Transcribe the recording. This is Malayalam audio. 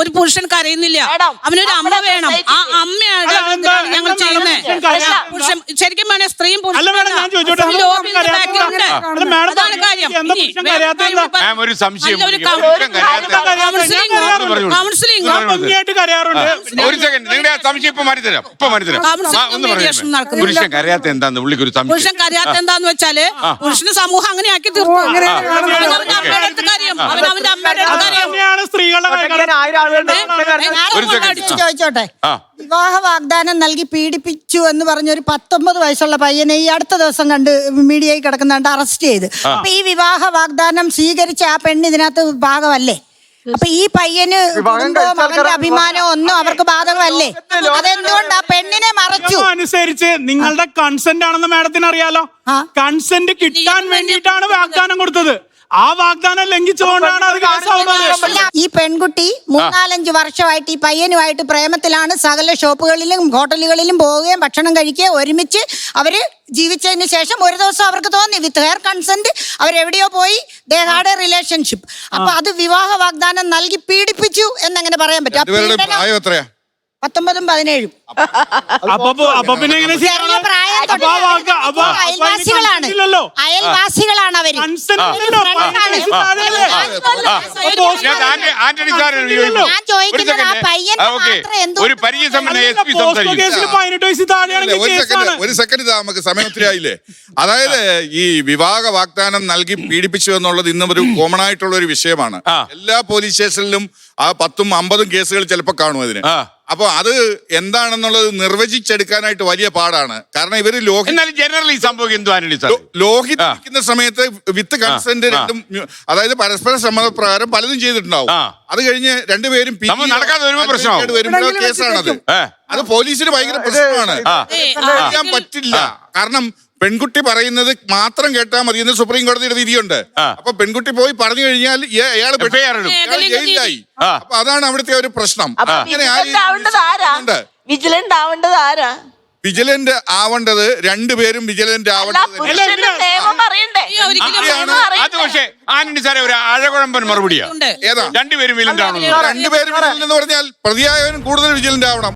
ഒരു പുരുഷൻ കരയുന്നില്ല, അവനൊരു അമ്മ വേണം. ആ അമ്മയാണ് ഞങ്ങൾ ചെയ്യുന്നത്. പുരുഷൻ ശരിക്കും വേണേ സ്ത്രീയും അതാണ് കാര്യം. ഒരു സംശയം, കൗൺസിലിംഗ് ഒരു സെക്കൻഡ്, നിങ്ങളുടെ സംശയം ഇപ്പൊ മാറ്റിത്തരാം. ഒന്ന് പറയാം, പുരുഷൻ കരയാത്ത എന്താന്ന് പുള്ളിക്കൊരു സംശയം. പുരുഷൻ കരയാത്ത എന്താന്ന് വെച്ചാല് പുരുഷന് സമൂഹം അങ്ങനെ ആക്കി തീർത്തു. അവനവന്റെ അമ്മയുടെ അടുത്ത് കാര്യം, അവനവന്റെ അമ്മയുടെ അടുത്ത് ചോദിച്ചോട്ടെ, വിവാഹ വാഗ്ദാനം നൽകി പീഡിപ്പിച്ചു എന്ന് പറഞ്ഞ ഒരു 19 വയസ്സുള്ള പയ്യനെ ഈ അടുത്ത ദിവസം കണ്ട് മീഡിയയിൽ കിടക്കുന്നുണ്ട്, അറസ്റ്റ് ചെയ്ത്. അപ്പൊ ഈ വിവാഹ വാഗ്ദാനം സ്വീകരിച്ച ആ പെണ്ണ് ഇതിനകത്ത് ഭാഗമല്ലേ? അപ്പൊ ഈ പയ്യന് മകന്റെ അഭിമാനോ ഒന്നും അവർക്ക് ബാധകമല്ലേ? അതെന്തുകൊണ്ട് ആ പെണ്ണിനെ മറച്ചു? അനുസരിച്ച് നിങ്ങളുടെ കൺസെന്റ് ആണെന്ന് മാഡത്തിന് അറിയാലോ. കൺസെന്റ് കിട്ടാൻ വേണ്ടിയിട്ടാണ് വാഗ്ദാനം കൊടുത്തത്. ആ വാഗ്ദാനം ലംഘിച്ചുകൊണ്ടാണ് അത് കേസാവുന്നത്. ഈ പെൺകുട്ടി 3-4-5 വർഷമായിട്ട് ഈ പയ്യനുമായിട്ട് പ്രേമത്തിലാണ്. സകല ഷോപ്പുകളിലും ഹോട്ടലുകളിലും പോവുകയും ഭക്ഷണം കഴിക്കുകയും ഒരുമിച്ച് അവര് ജീവിച്ചതിന് ശേഷം ഒരു ദിവസം അവർക്ക് തോന്നി വിത്ത് ഹെയർ കൺസെന്റ് അവരെവിടെയോ പോയി ദേ ഹാഡ് എ റിലേഷൻഷിപ്പ്. അപ്പൊ അത് വിവാഹ വാഗ്ദാനം നൽകി പീഡിപ്പിച്ചു എന്നെങ്ങനെ പറയാൻ പറ്റും? 19-ഉം 17-ഉം അയൽവാസികളാണ് അവര്. ഞാൻ ചോദിക്കുന്നത് ആ പയ്യൻ ഒരു സെക്കൻഡ് നമുക്ക് സമയം ഒത്തിരി ആയില്ലേ? അതായത് ഈ വിവാഹ വാഗ്ദാനം നൽകി പീഡിപ്പിച്ചു എന്നുള്ളത് ഇന്നും ഒരു കോമൺ ആയിട്ടുള്ള ഒരു വിഷയമാണ്. എല്ലാ പോലീസ് സ്റ്റേഷനിലും ആ 10ഉം 50ഉം കേസുകൾ ചിലപ്പോൾ കാണും അതിന്. അപ്പൊ അത് എന്താണെന്നുള്ളത് നിർവചിച്ചെടുക്കാനായിട്ട് വലിയ പാടാണ്. കാരണം ഇവര് ലോഹിക്കുന്ന സമയത്ത് വിത്ത് കൺസെന്റ് രണ്ടും, അതായത് പരസ്പര സമ്മതപ്രകാരം പലതും ചെയ്തിട്ടുണ്ടാവും. അത് കഴിഞ്ഞ് രണ്ടുപേരും വരുമ്പോഴോ കേസാണത്. അത് പോലീസിന് ഭയങ്കര പ്രശ്നമാണ്. ചെയ്യാൻ പറ്റില്ല. കാരണം പെൺകുട്ടി പറയുന്നത് മാത്രം കേട്ടാൽ മതി എന്ന് സുപ്രീം കോടതിയുടെ വിധിയുണ്ട്. അപ്പൊ പെൺകുട്ടി പോയി പറഞ്ഞു കഴിഞ്ഞാൽ അയാൾ ജയിലിലായി. അപ്പൊ അതാണ് അവിടുത്തെ ഒരു പ്രശ്നം. വിജിലന്റ് ആവേണ്ടത് രണ്ടുപേരും വിജിലന്റ് ആവേണ്ടത്. അത് പക്ഷേ ആന്റണി സാറേ ഒരു അഴകുഴമ്പൻ മറുപടിയാണ്. ഏതാ? രണ്ടുപേരും വിജിലന്റ് ആവണം. രണ്ടുപേരും വിജിലന്റ് എന്ന് പറഞ്ഞാൽ പ്രതിയായവനും കൂടുതൽ വിജിലന്റ് ആവണം.